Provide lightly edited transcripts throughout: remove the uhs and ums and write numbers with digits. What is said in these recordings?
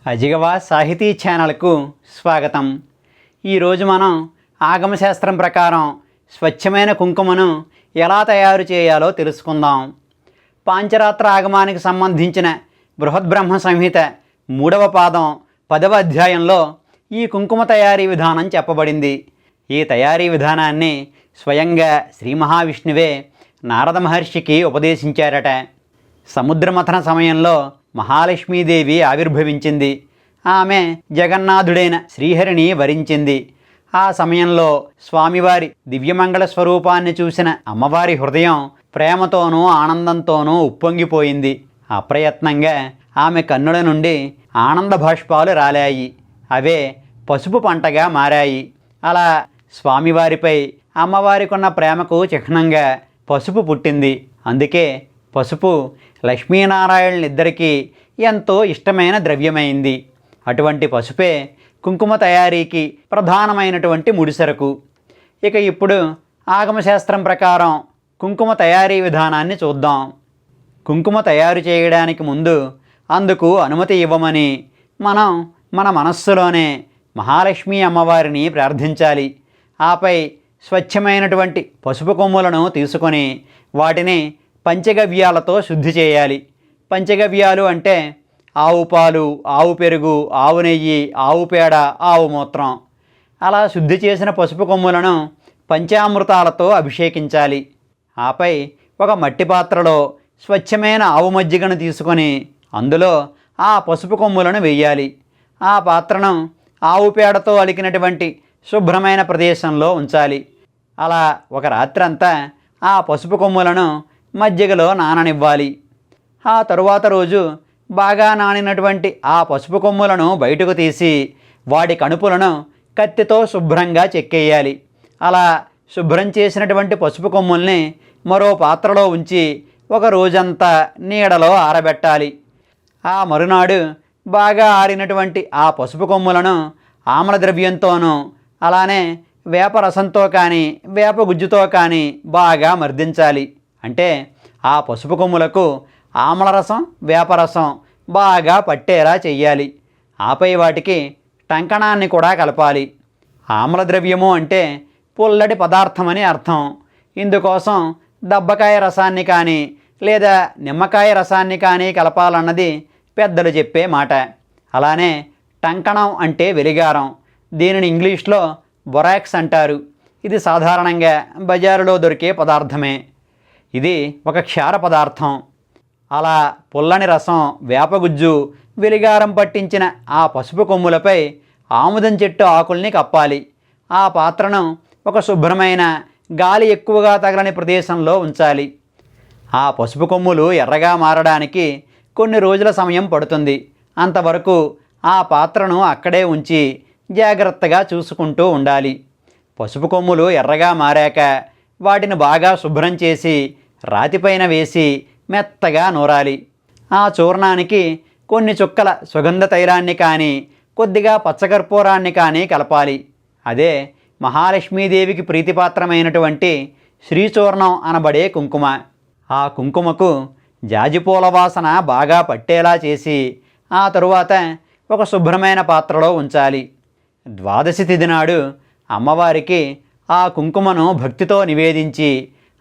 అజిగవా సాహితీ ఛానల్కు స్వాగతం. ఈరోజు మనం ఆగమశాస్త్రం ప్రకారం స్వచ్ఛమైన కుంకుమను ఎలా తయారు చేయాలో తెలుసుకుందాం. పాంచరాత్ర ఆగమానికి సంబంధించిన బృహద్బ్రహ్మ సంహిత 3వ పాదం 10వ అధ్యాయంలో ఈ కుంకుమ తయారీ విధానం చెప్పబడింది. ఈ తయారీ విధానాన్ని స్వయంగా శ్రీ మహావిష్ణువే నారద మహర్షికి ఉపదేశించారట. సముద్రమథన సమయంలో మహాలక్ష్మీదేవి ఆవిర్భవించింది. ఆమె జగన్నాథుడైన శ్రీహరిని వరించింది. ఆ సమయంలో స్వామివారి దివ్యమంగళ స్వరూపాన్ని చూసిన అమ్మవారి హృదయం ప్రేమతోనూ ఆనందంతోనూ ఉప్పొంగిపోయింది. అప్రయత్నంగా ఆమె కన్నుల నుండి ఆనంద బాష్పాలు రాలాయి. అవే పసుపు పంటగా మారాయి. అలా స్వామివారిపై అమ్మవారికున్న ప్రేమకు చిహ్నంగా పసుపు పుట్టింది. అందుకే పసుపు లక్ష్మీనారాయణులిద్దరికీ ఎంతో ఇష్టమైన ద్రవ్యమైంది. అటువంటి పసుపే కుంకుమ తయారీకి ప్రధానమైనటువంటి ముడిసరకు. ఇక ఇప్పుడు ఆగమశాస్త్రం ప్రకారం కుంకుమ తయారీ విధానాన్ని చూద్దాం. కుంకుమ తయారు చేయడానికి ముందు అందుకు అనుమతి ఇవ్వమని మనం మన మనస్సులోనే మహాలక్ష్మీ అమ్మవారిని ప్రార్థించాలి. ఆపై స్వచ్ఛమైనటువంటి పసుపు కొమ్ములను తీసుకొని వాటిని పంచగవ్యాలతో శుద్ధి చేయాలి. పంచగవ్యాలు అంటే ఆవు పాలు, ఆవు పెరుగు, ఆవు నెయ్యి, ఆవు పేడ, ఆవు మూత్రం. అలా శుద్ధి చేసిన పసుపు కొమ్ములను పంచామృతాలతో అభిషేకించాలి. ఆపై ఒక మట్టి పాత్రలో స్వచ్ఛమైన ఆవు మజ్జిగను తీసుకొని అందులో ఆ పసుపు కొమ్ములను వేయాలి. ఆ పాత్రను ఆవు పేడతో అలికినటువంటి శుభ్రమైన ప్రదేశంలో ఉంచాలి. అలా ఒక రాత్రంతా ఆ పసుపు కొమ్ములను మజ్జిగలో నాననివ్వాలి. ఆ తరువాత రోజు బాగా నానినటువంటి ఆ పసుపు కొమ్ములను బయటకు తీసి వాటి కణుపులను కత్తితో శుభ్రంగా చెక్కేయాలి. అలా శుభ్రం చేసినటువంటి పసుపు కొమ్ముల్ని మరో పాత్రలో ఉంచి ఒక రోజంతా నీడలో ఆరబెట్టాలి. ఆ మరునాడు బాగా ఆరినటువంటి ఆ పసుపు కొమ్ములను ఆమ్లద్రవ్యంతోనూ అలానే వేపరసంతో కానీ వేపగుజ్జుతో కానీ బాగా మర్దించాలి. అంటే ఆ పసుపు కొమ్ములకు ఆమ్లరసం వేపరసం బాగా పట్టేలా చెయ్యాలి. ఆపై వాటికి టంకణాన్ని కూడా కలపాలి. ఆమ్లద్రవ్యము అంటే పుల్లటి పదార్థమని అర్థం. ఇందుకోసం దబ్బకాయ రసాన్ని కానీ లేదా నిమ్మకాయ రసాన్ని కానీ కలపాలన్నది పెద్దలు చెప్పే మాట. అలానే టంకణం అంటే వెలిగారం. దీనిని ఇంగ్లీష్లో బొరాక్స్ అంటారు. ఇది సాధారణంగా బజారులో దొరికే పదార్థమే. ఇది ఒక క్షార పదార్థం. అలా పుల్లని రసం వేపగుజ్జు వెలిగారం పట్టించిన ఆ పసుపు కొమ్ములపై ఆముదం చెట్టు ఆకుల్ని కప్పాలి. ఆ పాత్రను ఒక శుభ్రమైన గాలి ఎక్కువగా తగలని ప్రదేశంలో ఉంచాలి. ఆ పసుపు కొమ్ములు ఎర్రగా మారడానికి కొన్ని రోజుల సమయం పడుతుంది. అంతవరకు ఆ పాత్రను అక్కడే ఉంచి జాగ్రత్తగా చూసుకుంటూ ఉండాలి. పసుపు కొమ్ములు ఎర్రగా మారాక వాటిని బాగా శుభ్రం చేసి రాతిపైన వేసి మెత్తగా నూరాలి. ఆ చూర్ణానికి కొన్ని చుక్కల సుగంధ తైలాన్ని కానీ కొద్దిగా పచ్చకర్పూరాన్ని కానీ కలపాలి. అదే మహాలక్ష్మీదేవికి ప్రీతిపాత్రమైనటువంటి శ్రీచూర్ణం అనబడే కుంకుమ. ఆ కుంకుమకు జాజిపూల వాసన బాగా పట్టేలా చేసి ఆ తరువాత ఒక శుభ్రమైన పాత్రలో ఉంచాలి. ద్వాదశి తిథి నాడు అమ్మవారికి ఆ కుంకుమను భక్తితో నివేదించి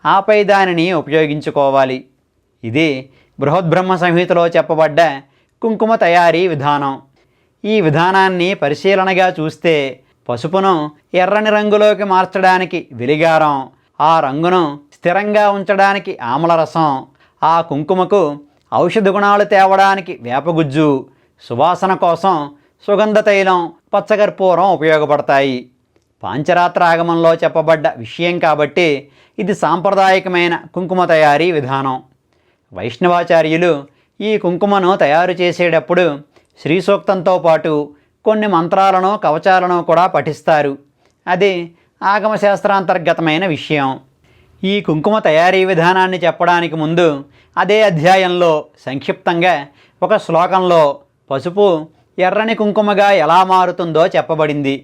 ఆపై దానిని ఉపయోగించుకోవాలి. ఇది బృహద్బ్రహ్మ సంహితలో చెప్పబడ్డ కుంకుమ తయారీ విధానం. ఈ విధానాన్ని పరిశీలనగా చూస్తే పసుపును ఎర్రని రంగులోకి మార్చడానికి వెలిగారం, ఆ రంగును స్థిరంగా ఉంచడానికి ఆమ్లరసం, ఆ కుంకుమకు ఔషధ గుణాలు తేవడానికి వేపగుజ్జు, సువాసన కోసం సుగంధ తైలం, పచ్చకర్పూరం ఉపయోగపడతాయి. పాంచరాత్ర ఆగమంలో చెప్పబడ్డ విషయం కాబట్టి ఇది సాంప్రదాయకమైన కుంకుమ తయారీ విధానం. వైష్ణవాచార్యులు ఈ కుంకుమను తయారు చేసేటప్పుడు శ్రీ సూక్తంతో పాటు కొన్ని మంత్రాలను కవచాలను కూడా పఠిస్తారు. అది ఆగమశాస్త్రాంతర్గతమైన విషయం. ఈ కుంకుమ తయారీ విధానాన్ని చెప్పడానికి ముందు అదే అధ్యాయంలో సంక్షిప్తంగా ఒక శ్లోకంలో పసుపు ఎర్రని కుంకుమగా ఎలా మారుతుందో చెప్పబడింది.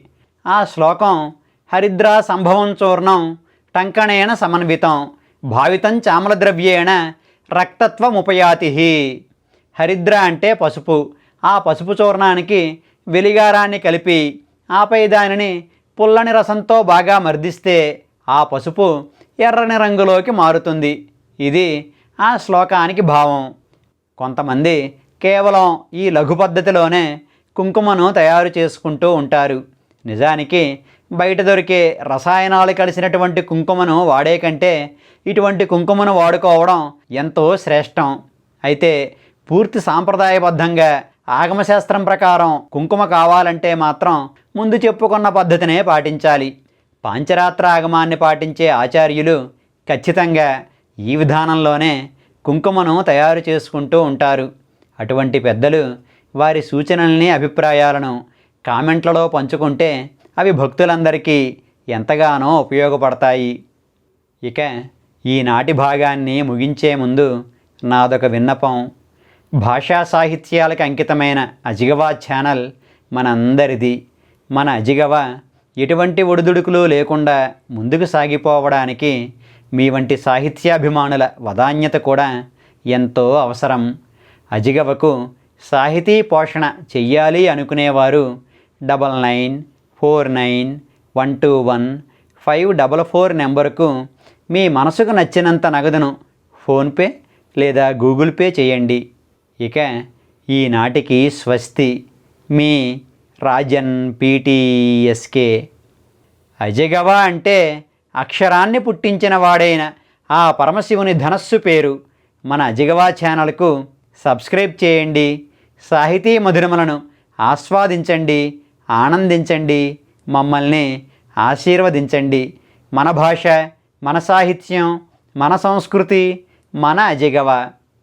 ఆ శ్లోకం హరిద్రా సంభవం చూర్ణం టంకణేన సమన్వితం భావితం చామలద్రవ్యేణ రక్తత్వముపయాతి. హరిద్ర అంటే పసుపు, ఆ పసుపు చూర్ణానికి వెలిగారాన్ని కలిపి ఆపై దానిని పుల్లని రసంతో బాగా మర్దిస్తే ఆ పసుపు ఎర్రని రంగులోకి మారుతుంది. ఇది ఆ శ్లోకానికి భావం. కొంతమంది కేవలం ఈ లఘు పద్ధతిలోనే కుంకుమను తయారు చేసుకుంటూ ఉంటారు. నిజానికి బయట దొరికే రసాయనాలు కలిసినటువంటి కుంకుమను వాడే కంటే ఇటువంటి కుంకుమను వాడుకోవడం ఎంతో శ్రేష్టం. అయితే పూర్తి సాంప్రదాయబద్ధంగా ఆగమశాస్త్రం ప్రకారం కుంకుమ కావాలంటే మాత్రం ముందు చెప్పుకున్న పద్ధతినే పాటించాలి. పాంచరాత్ర ఆగమాన్ని పాటించే ఆచార్యులు ఖచ్చితంగా ఈ విధానంలోనే కుంకుమను తయారు చేసుకుంటూ ఉంటారు. అటువంటి పెద్దలు వారి సూచనల్ని అభిప్రాయాలను కామెంట్లలో పంచుకుంటే అవి భక్తులందరికీ ఎంతగానో ఉపయోగపడతాయి. ఇక ఈనాటి భాగాన్ని ముగించే ముందు నాదొక విన్నపం. భాషా సాహిత్యాలకు అంకితమైన అజిగవా ఛానల్ మనందరిది. మన అజిగవ ఎటువంటి ఒడిదుడుకులు లేకుండా ముందుకు సాగిపోవడానికి మీ వంటి సాహిత్యాభిమానుల వదాన్యత కూడా ఎంతో అవసరం. అజిగవకు సాహితీ పోషణ చెయ్యాలి అనుకునేవారు 9949121544 నెంబరుకు మీ మనసుకు నచ్చినంత నగదును ఫోన్పే లేదా గూగుల్ పే చేయండి. ఇక ఈనాటికి స్వస్తి. మీ రాజన్ పీటీఎస్కే. అజిగవ అంటే అక్షరాన్ని పుట్టించిన వాడైన ఆ పరమశివుని ధనస్సు పేరు. మన అజిగవా ఛానల్కు సబ్స్క్రైబ్ చేయండి. సాహితీ మధురములను ఆస్వాదించండి, ఆనందించండి, మమ్మల్ని ఆశీర్వదించండి. మన భాష, మన సాహిత్యం, మన సంస్కృతి, మన అజిగవ.